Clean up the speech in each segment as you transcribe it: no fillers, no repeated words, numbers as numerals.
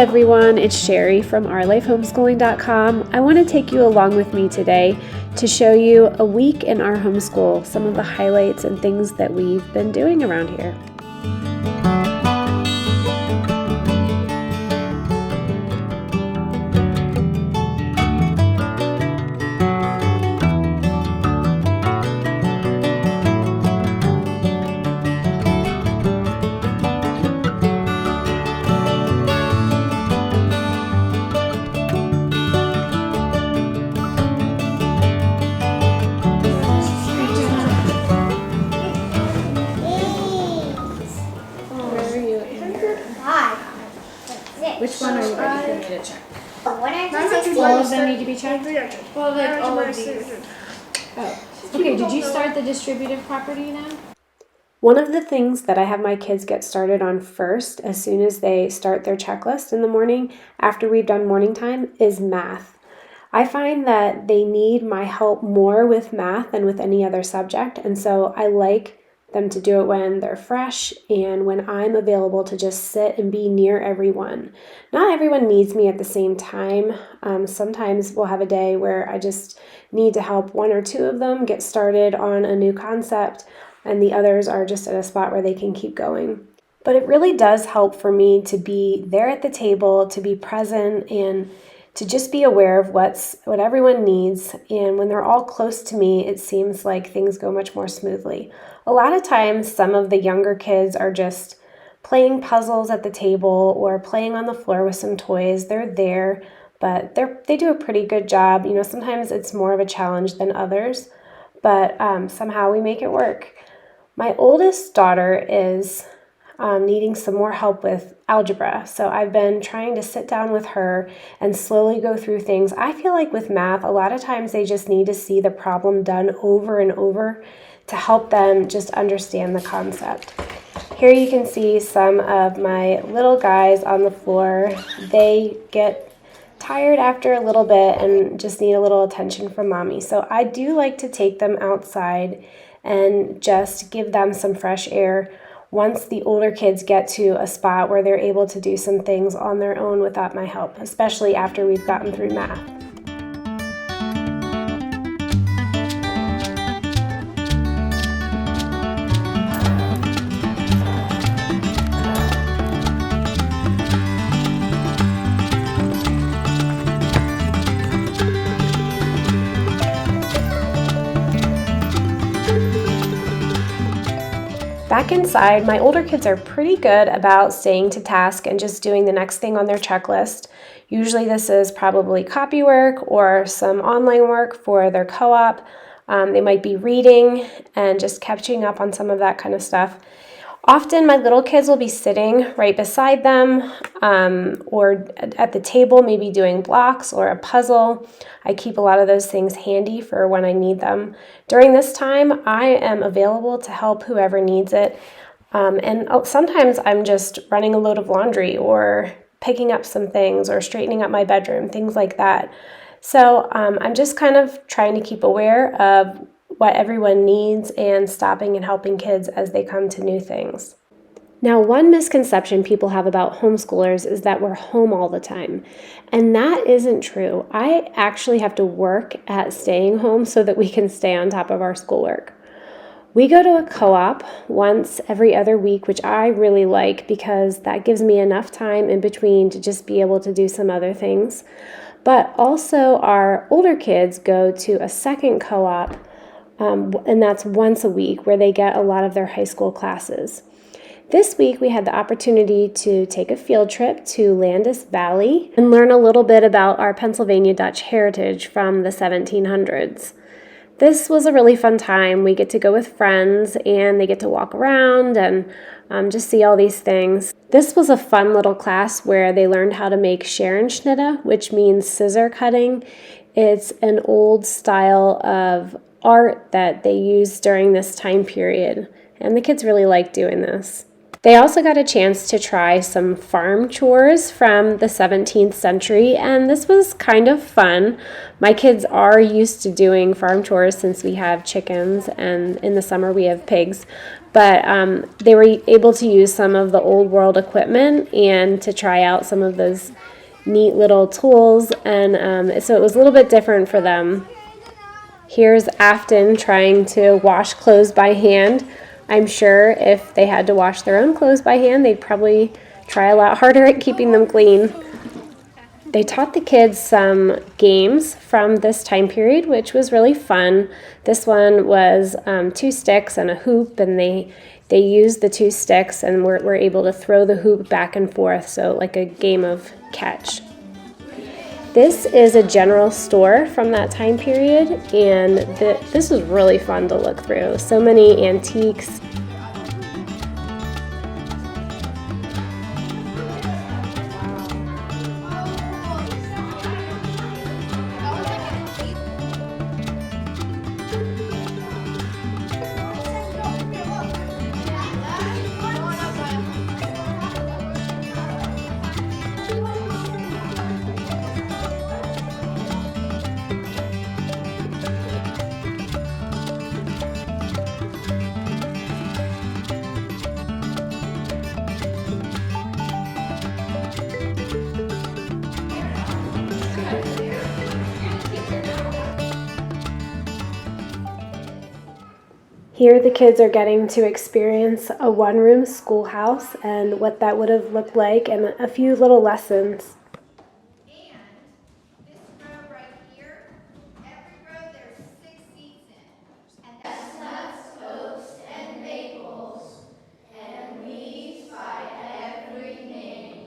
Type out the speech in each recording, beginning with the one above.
everyone, it's Sherry from OurLifeHomeschooling.com. I want to take you along with me today to show you a week in our homeschool, some of the highlights and things that we've been doing around here. Which one are you ready for me to check? All of them need to be checked? Well, like all of these. Oh. Okay, did you start the distributive property then? One of the things that I have my kids get started on first, as soon as they start their checklist in the morning, after we've done morning time, is math. I find that they need my help more with math than with any other subject, and so I like them to do it when they're fresh and when I'm available to just sit and be near everyone. Not everyone needs me at the same time. Sometimes we'll have a day where I just need to help one or two of them get started on a new concept, and the others are just at a spot where they can keep going. But it really does help for me to be there at the table, to be present, and to just be aware of what everyone needs. And when they're all close to me, it seems like things go much more smoothly. A lot of times, some of the younger kids are just playing puzzles at the table or playing on the floor with some toys. They're there, but they do a pretty good job. You know, sometimes it's more of a challenge than others, but somehow we make it work. My oldest daughter is needing some more help with algebra. So I've been trying to sit down with her and slowly go through things. I feel like with math, a lot of times they just need to see the problem done over and over to help them just understand the concept. Here you can see some of my little guys on the floor. They get tired after a little bit and just need a little attention from mommy. So I do like to take them outside and just give them some fresh air once the older kids get to a spot where they're able to do some things on their own without my help, especially after we've gotten through math. Back inside, my older kids are pretty good about staying to task and just doing the next thing on their checklist. Usually this is probably Copywork or some online work for their co-op. They might be reading and just catching up on some of that kind of stuff. Often my little kids will be sitting right beside them or at the table, maybe doing blocks or a puzzle. I keep a lot of those things handy for when I need them. During this time, I am available to help whoever needs it. And sometimes I'm just running a load of laundry or picking up some things or straightening up my bedroom, things like that. So I'm just kind of trying to keep aware of what everyone needs and stopping and helping kids as they come to new things. Now, one misconception people have about homeschoolers is that we're home all the time, and that isn't true. I actually have to work at staying home so that we can stay on top of our schoolwork. We go to a co-op once every other week, which I really like because that gives me enough time in between to just be able to do some other things. But also our older kids go to a second co-op, and that's once a week where they get a lot of their high school classes. This week we had the opportunity to take a field trip to Landis Valley and learn a little bit about our Pennsylvania Dutch heritage from the 1700s. This was a really fun time. We get to go with friends and they get to walk around and just see all these things. This was a fun little class where they learned how to make Scherenschnitte, which means scissor cutting. It's an old style of art that they used during this time period, and the kids really like doing this. They also got a chance to try some farm chores from the 17th century, and this was kind of fun. My kids are used to doing farm chores since we have chickens, and in the summer we have pigs. But they were able to use some of the old world equipment and to try out some of those neat little tools, and so it was a little bit different for them. Here's Afton trying to wash clothes by hand. I'm sure if they had to wash their own clothes by hand, they'd probably try a lot harder at keeping them clean. They taught the kids some games from this time period, which was really fun. This one was 2 sticks and a hoop, and they used the 2 sticks and were able to throw the hoop back and forth, so like a game of catch. This is a general store from that time period, and this was really fun to look through. So many antiques. Here the kids are getting to experience a one-room schoolhouse and what that would have looked like, and a few little lessons. And this row right here, every row there's 6 seats in. And that's nuts, oaks, and maples, and leaves by every name.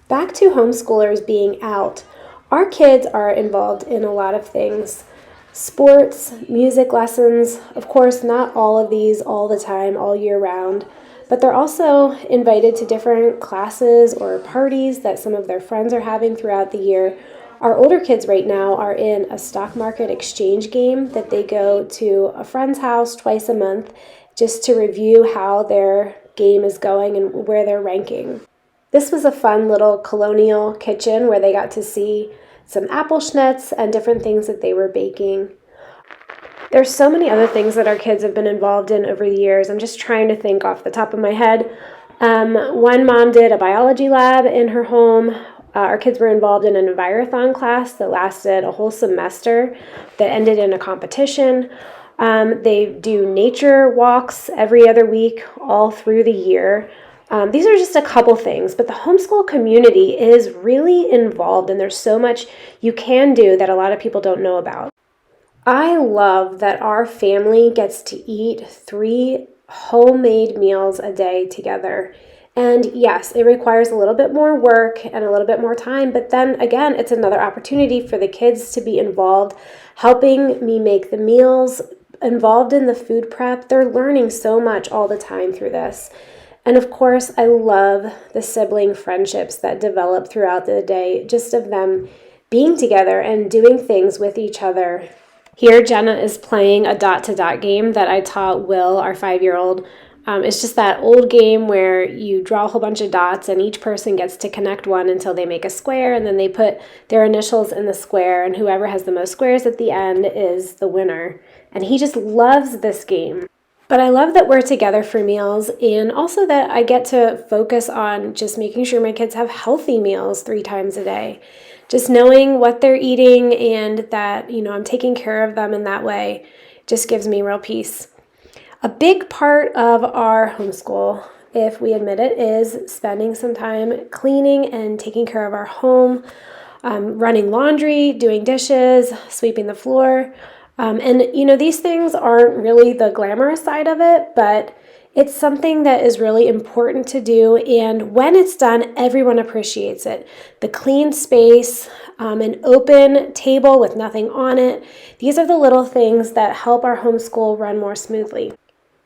Back to homeschoolers being out. Our kids are involved in a lot of things. Sports, music lessons, of course not all of these all the time, all year round, but they're also invited to different classes or parties that some of their friends are having throughout the year. Our older kids right now are in a stock market exchange game that they go to a friend's house twice a month just to review how their game is going and where they're ranking. This was a fun little colonial kitchen where they got to see some apple schnitz and different things that they were baking. There's so many other things that our kids have been involved in over the years. I'm just trying to think off the top of my head. One mom did a biology lab in her home. Our kids were involved in an envirothon class that lasted a whole semester that ended in a competition. They do nature walks every other week all through the year. These are just a couple things, but the homeschool community is really involved, and there's so much you can do that a lot of people don't know about. I love that our family gets to eat 3 homemade meals a day together. And yes, it requires a little bit more work and a little bit more time, but then again, it's another opportunity for the kids to be involved, helping me make the meals, involved in the food prep. They're learning so much all the time through this. And of course, I love the sibling friendships that develop throughout the day, just of them being together and doing things with each other. Here, Jenna is playing a dot-to-dot game that I taught Will, our 5-year-old. It's just that old game where you draw a whole bunch of dots and each person gets to connect one until they make a square, and then they put their initials in the square, and whoever has the most squares at the end is the winner. And he just loves this game. But I love that we're together for meals, and also that I get to focus on just making sure my kids have healthy meals 3 times a day. Just knowing what they're eating and that, I'm taking care of them in that way just gives me real peace. A big part of our homeschool, if we admit it, is spending some time cleaning and taking care of our home, running laundry, doing dishes, sweeping the floor. These things aren't really the glamorous side of it, but it's something that is really important to do, and when it's done, everyone appreciates it. The clean space, an open table with nothing on it, these are the little things that help our homeschool run more smoothly.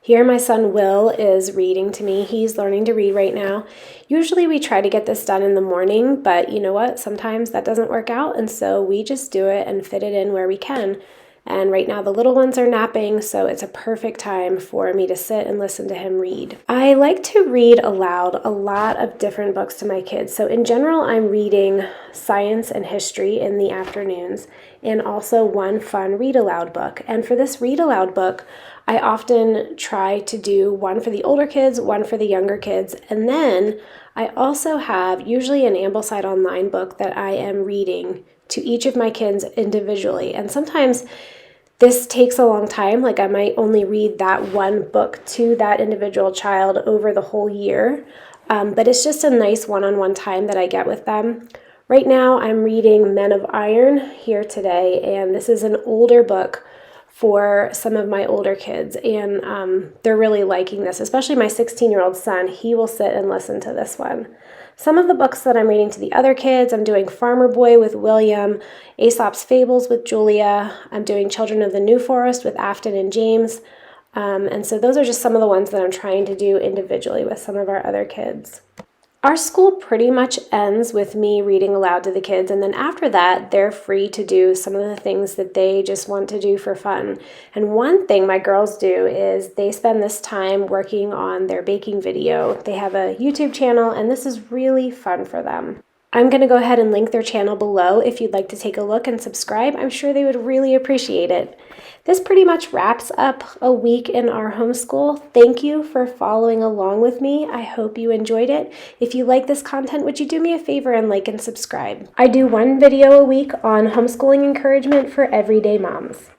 Here my son Will is reading to me. He's learning to read right now. Usually we try to get this done in the morning, but you know what? Sometimes that doesn't work out, and so we just do it and fit it in where we can. And right now the little ones are napping, so it's a perfect time for me to sit and listen to him read. I like to read aloud a lot of different books to my kids. So in general, I'm reading science and history in the afternoons, and also one fun read aloud book. And for this read aloud book, I often try to do one for the older kids, one for the younger kids, and then I also have usually an Ambleside Online book that I am reading to each of my kids individually. And sometimes this takes a long time, like I might only read that one book to that individual child over the whole year, but it's just a nice one-on-one time that I get with them. Right now I'm reading Men of Iron here today, and this is an older book for some of my older kids, and they're really liking this, especially my 16-year-old son. He will sit and listen to this one. Some of the books that I'm reading to the other kids, I'm doing Farmer Boy with William, Aesop's Fables with Julia, I'm doing Children of the New Forest with Afton and James, and so those are just some of the ones that I'm trying to do individually with some of our other kids. Our school pretty much ends with me reading aloud to the kids, and then after that, they're free to do some of the things that they just want to do for fun. And one thing my girls do is they spend this time working on their baking video. They have a YouTube channel, and this is really fun for them. I'm going to go ahead and link their channel below if you'd like to take a look and subscribe. I'm sure they would really appreciate it. This pretty much wraps up a week in our homeschool. Thank you for following along with me. I hope you enjoyed it. If you like this content, would you do me a favor and like and subscribe? I do one video a week on homeschooling encouragement for everyday moms.